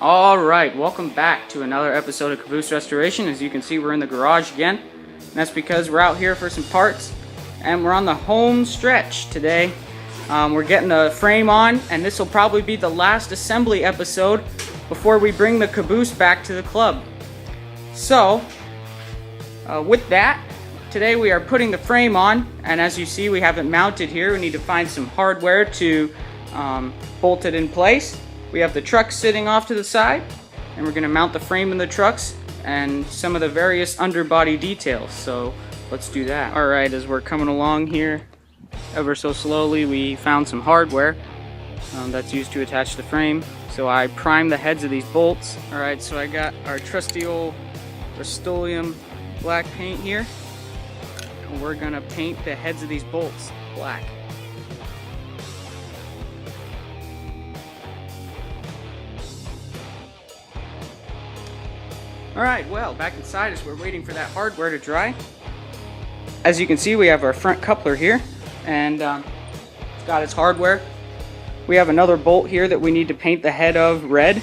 Alright, welcome back to another episode of Caboose Restoration. As you can see, we're in the garage again. And that's because we're out here for some parts. And we're on the home stretch today. We're getting the frame on, and this will probably be the last assembly episode before we bring the Caboose back to the club. So, with that, today we are putting the frame on. And as you see, we have it mounted here. We need to find some hardware to bolt it in place. We have the truck sitting off to the side, and we're going to mount the frame in the trucks and some of the various underbody details. So let's do that. Alright, as we're coming along here ever so slowly, we found some hardware that's used to attach the frame. So I primed the heads of these bolts. Alright, so I got our trusty old Rust-Oleum black paint here, and we're going to paint the heads of these bolts black. Alright, well, back inside as we're waiting for that hardware to dry. As you can see, we have our front coupler here, and it's got its hardware. We have another bolt here that we need to paint the head of red.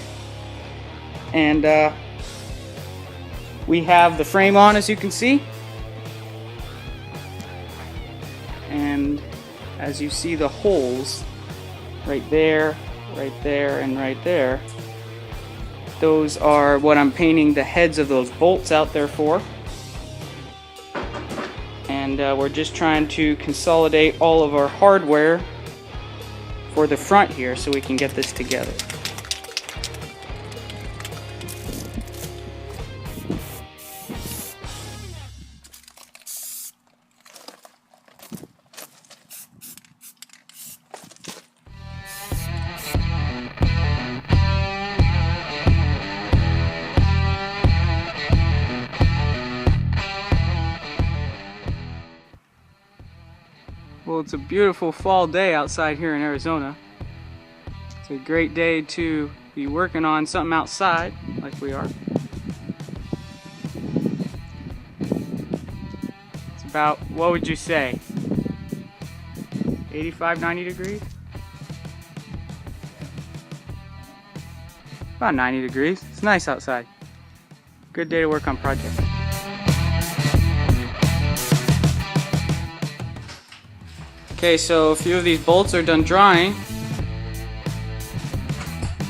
And we have the frame on, as you can see. And as you see, the holes right there, and right there. Those are what I'm painting the heads of those bolts out there for. And we're just trying to consolidate all of our hardware for the front here so we can get this together. Well, it's a beautiful fall day outside here in Arizona. It's a great day to be working on something outside like we are. It's about, what would you say, 85, 90 degrees? About 90 degrees. It's nice outside. Good day to work on projects. Okay, so a few of these bolts are done drying,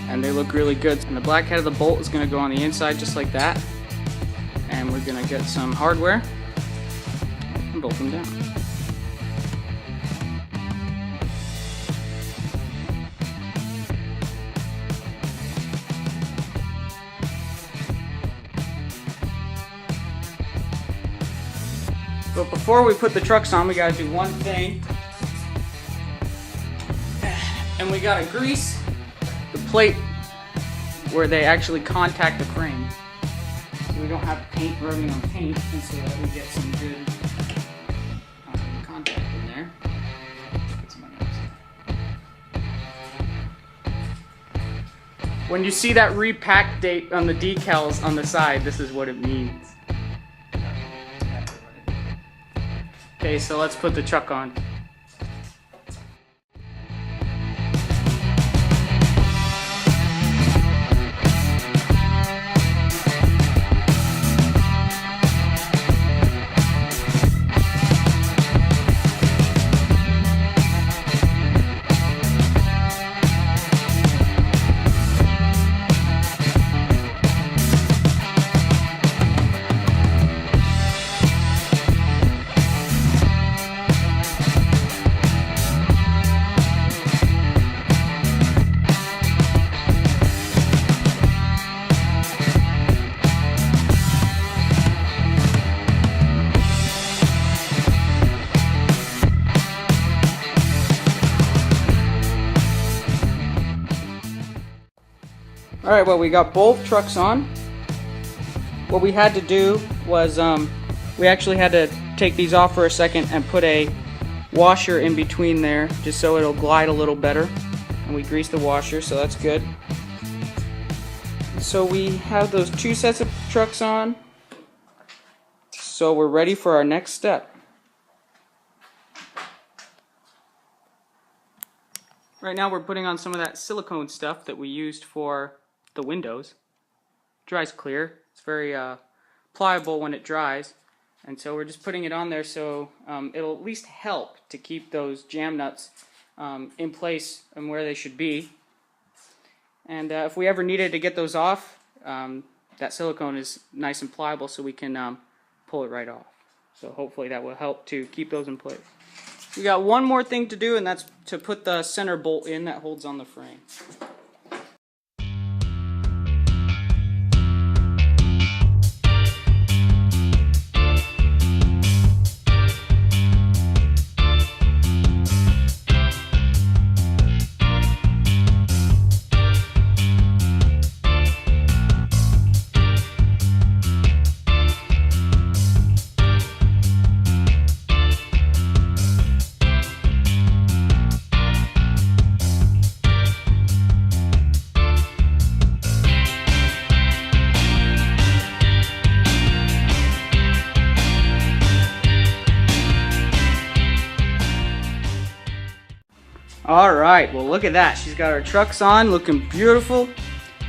and they look really good. And the black head of the bolt is going to go on the inside just like that, and we're going to get some hardware and bolt them down. But before we put the trucks on, we got to do one thing. And we gotta grease the plate where they actually contact the frame, so we don't have paint rubbing on paint, and so that we get some good contact in there. Put some on the outside. When you see that repack date on the decals on the side, this is what it means. Okay, so let's put the truck on. Alright, well, we got both trucks on. What we had to do was we actually had to take these off for a second and put a washer in between there just so it'll glide a little better. And we greased the washer, so that's good. So we have those two sets of trucks on. So we're ready for our next step. Right now we're putting on some of that silicone stuff that we used for the windows. It dries clear. It's very pliable when it dries. And so we're just putting it on there so it'll at least help to keep those jam nuts in place and where they should be. And if we ever needed to get those off, that silicone is nice and pliable, so we can pull it right off. So hopefully that will help to keep those in place. We got one more thing to do, and that's to put the center bolt in that holds on the frame. Alright, well look at that. She's got her trucks on, looking beautiful.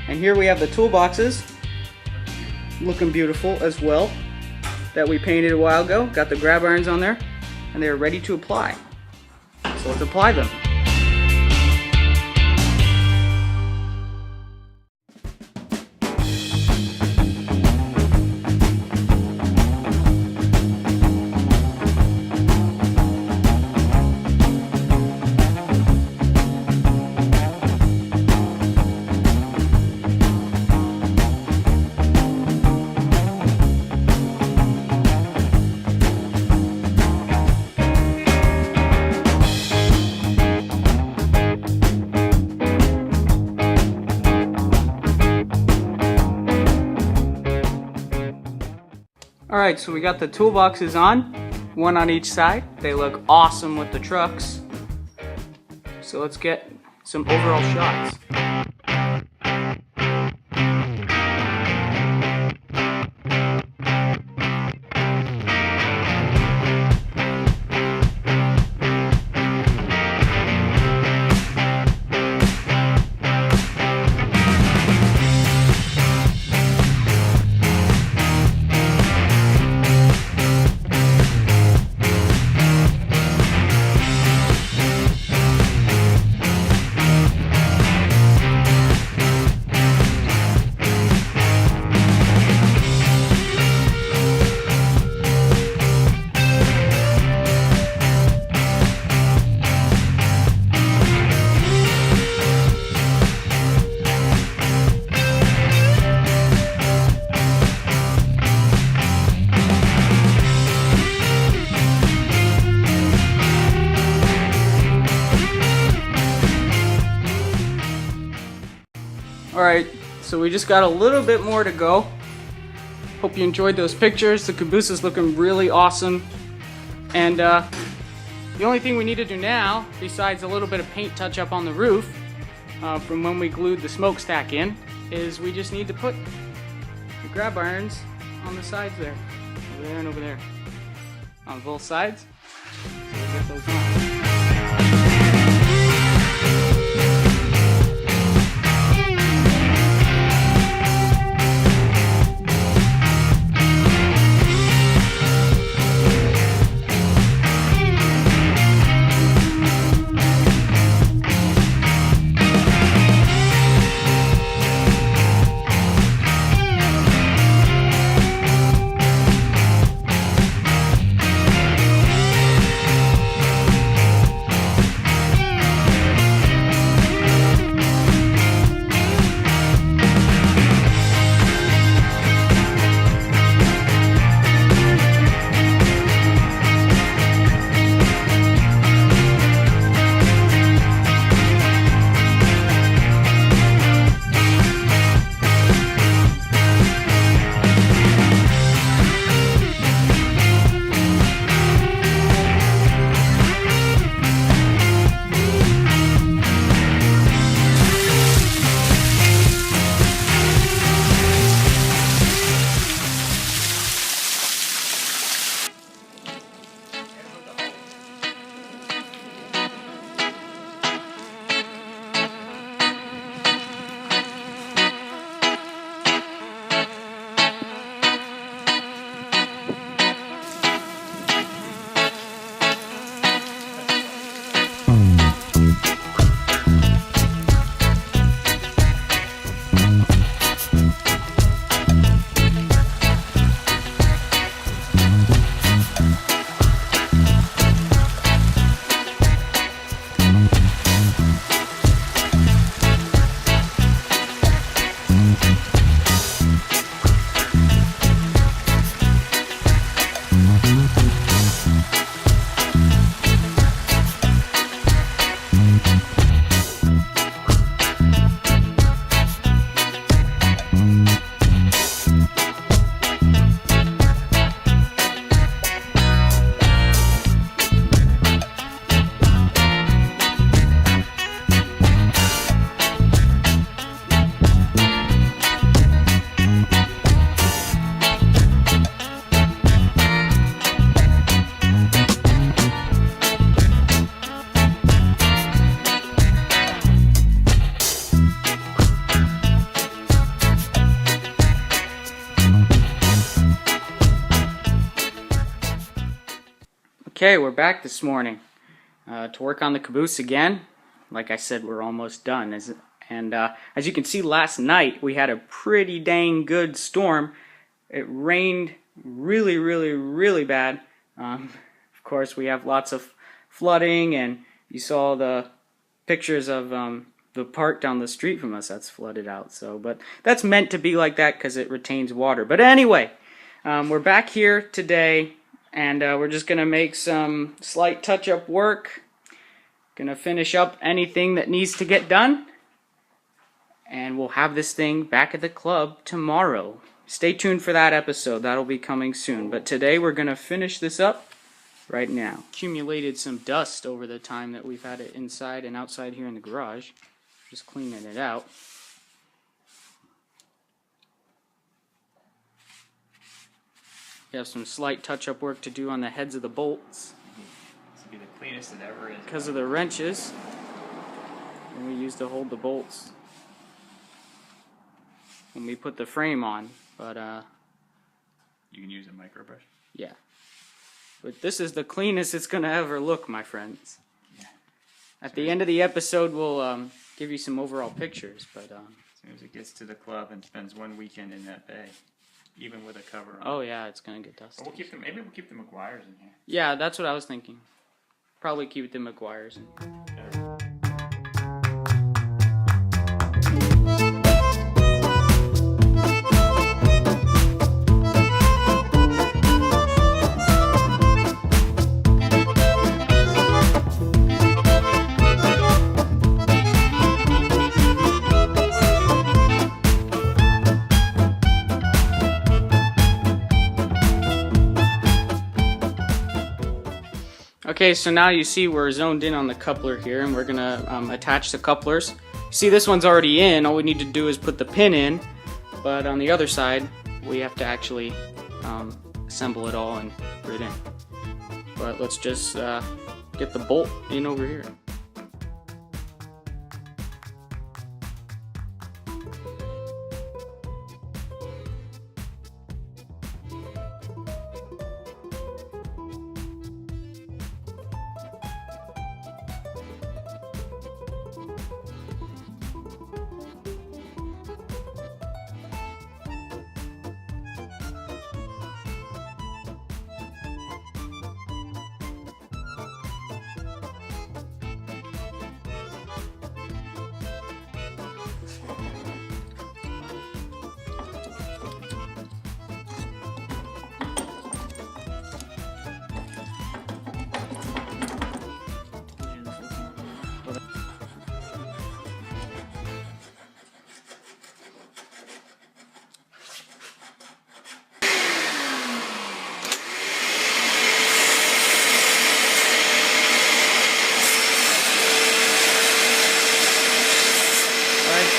And here we have the toolboxes, looking beautiful as well, that we painted a while ago. Got the grab irons on there, and they're ready to apply. So let's apply them. Alright, so we got the toolboxes on, one on each side. They look awesome with the trucks. So let's get some overall shots. Alright, so we just got a little bit more to go. Hope you enjoyed those pictures. The caboose is looking really awesome. And the only thing we need to do now, besides a little bit of paint touch up on the roof from when we glued the smokestack in, is we just need to put the grab irons on the sides there. Over there and over there. On both sides. So we'll get those on. Okay, we're back this morning to work on the caboose again. Like I said, we're almost done. As you can see, last night we had a pretty dang good storm. It rained really bad. Of course, we have lots of flooding, and you saw the pictures of the park down the street from us that's flooded out. But that's meant to be like that because it retains water. But anyway, we're back here today. And we're just going to make some slight touch-up work. Going to finish up anything that needs to get done. And we'll have this thing back at the club tomorrow. Stay tuned for that episode. That'll be coming soon. But today we're going to finish this up right now. Accumulated some dust over the time that we've had it inside and outside here in the garage. Just cleaning it out. We have some slight touch-up work to do on the heads of the bolts. This will be the cleanest it ever is. Because of the wrenches. And we use to hold the bolts when we put the frame on. But you can use a micro brush. Yeah. But this is the cleanest it's going to ever look, my friends. Yeah. At the end of the episode, we'll give you some overall pictures. But as soon as it gets to the club and spends one weekend in that bay. Even with a cover on. Oh yeah, it's gonna get dusty. Or maybe we'll keep the McGuires in here. Yeah, that's what I was thinking. Probably keep the McGuires in. Okay, so now you see we're zoned in on the coupler here, and we're going to attach the couplers. See, this one's already in. All we need to do is put the pin in, but on the other side, we have to actually assemble it all and put it in. But let's just get the bolt in over here.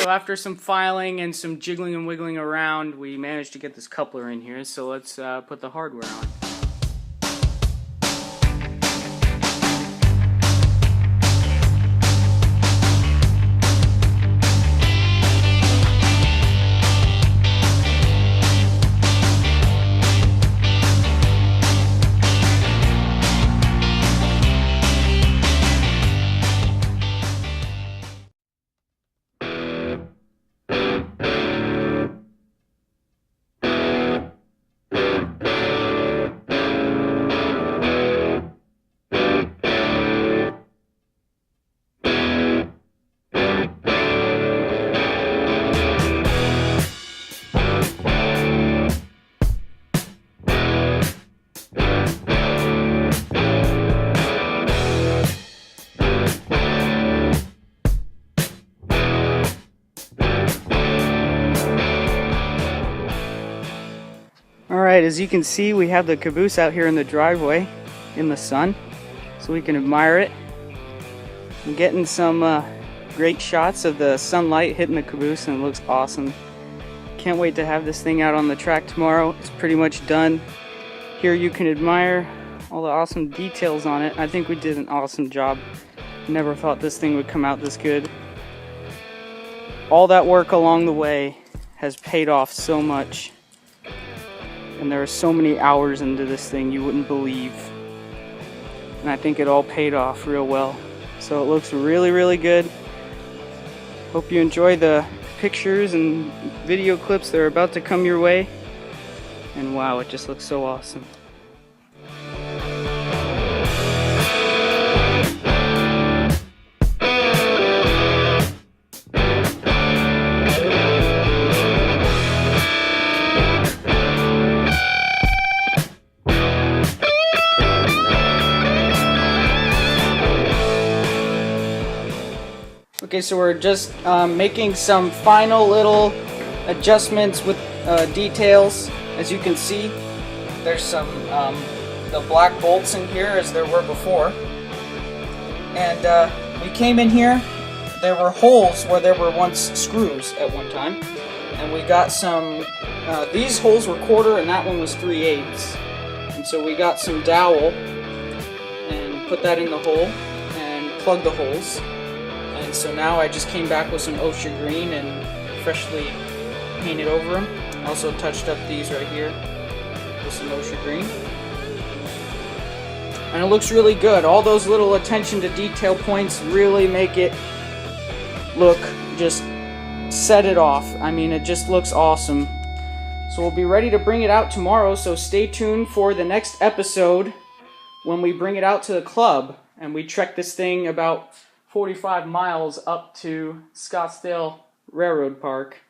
So after some filing and some jiggling and wiggling around, we managed to get this coupler in here. So let's put the hardware on. Alright, as you can see, we have the caboose out here in the driveway in the sun, so we can admire it. I'm getting some great shots of the sunlight hitting the caboose, and it looks awesome. Can't wait to have this thing out on the track tomorrow. It's pretty much done. Here you can admire all the awesome details on it. I think we did an awesome job. Never thought this thing would come out this good. All that work along the way has paid off so much. And there are so many hours into this thing you wouldn't believe. and I think it all paid off real well. So it looks really, really good. Hope you enjoy the pictures and video clips that are about to come your way. And wow, it just looks so awesome. Okay, so we're just making some final little adjustments with details. As you can see, there's some the black bolts in here as there were before. And we came in here, there were holes where there were once screws at one time. And we got some, these holes were 1/4 and that one was 3/8. And so we got some dowel and put that in the hole and plugged the holes. And so now I just came back with some OSHA green and freshly painted over them. Also touched up these right here with some OSHA green. And it looks really good. All those little attention to detail points really make it look, just set it off. I mean, it just looks awesome. So we'll be ready to bring it out tomorrow, so stay tuned for the next episode when we bring it out to the club and we trek this thing about 45 miles up to Scottsdale Railroad Park.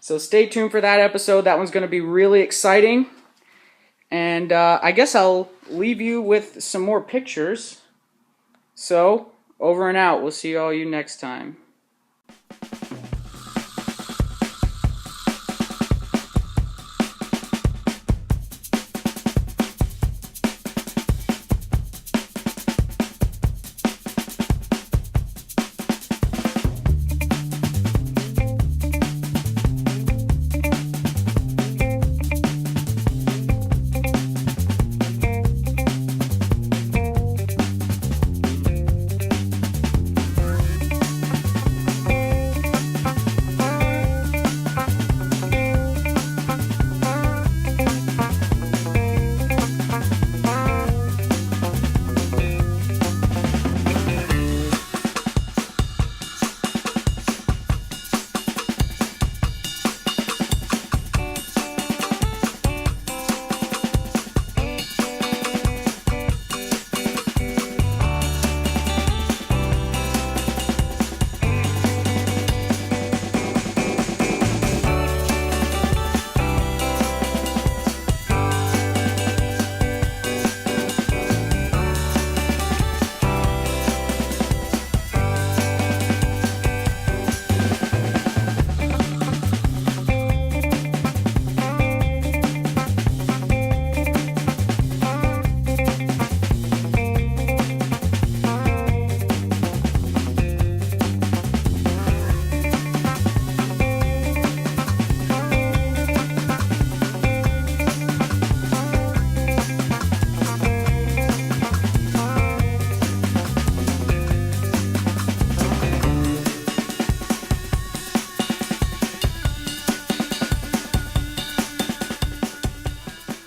So stay tuned for that episode. That one's going to be really exciting. And I guess I'll leave you with some more pictures. So, over and out. We'll see all you next time.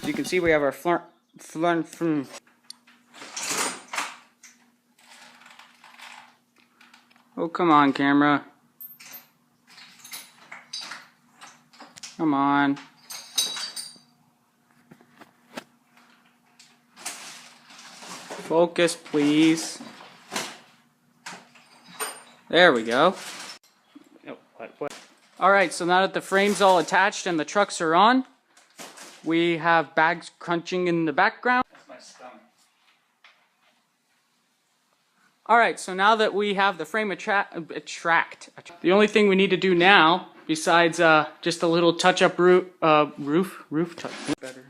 You can see we have our Oh, come on, camera. Come on. Focus, please. There we go. Oh, what? Alright, so now that the frame's all attached and the trucks are on, we have bags crunching in the background. That's my stomach. Alright, so now that we have the frame the only thing we need to do now, besides just a little touch-up roof touch. Better.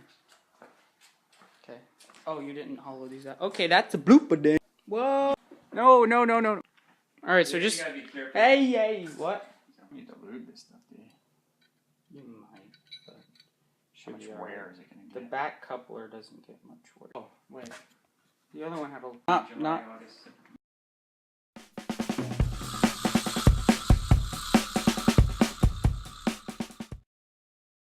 Okay. Oh, you didn't hollow these out. Okay, that's a blooper day. Whoa. No. Alright, so just... Hey, what? You don't need to lube this stuff, do you? You might, but... How much wear is it going to The get? back coupler doesn't get much wear. Oh, wait. The other one had a... Not...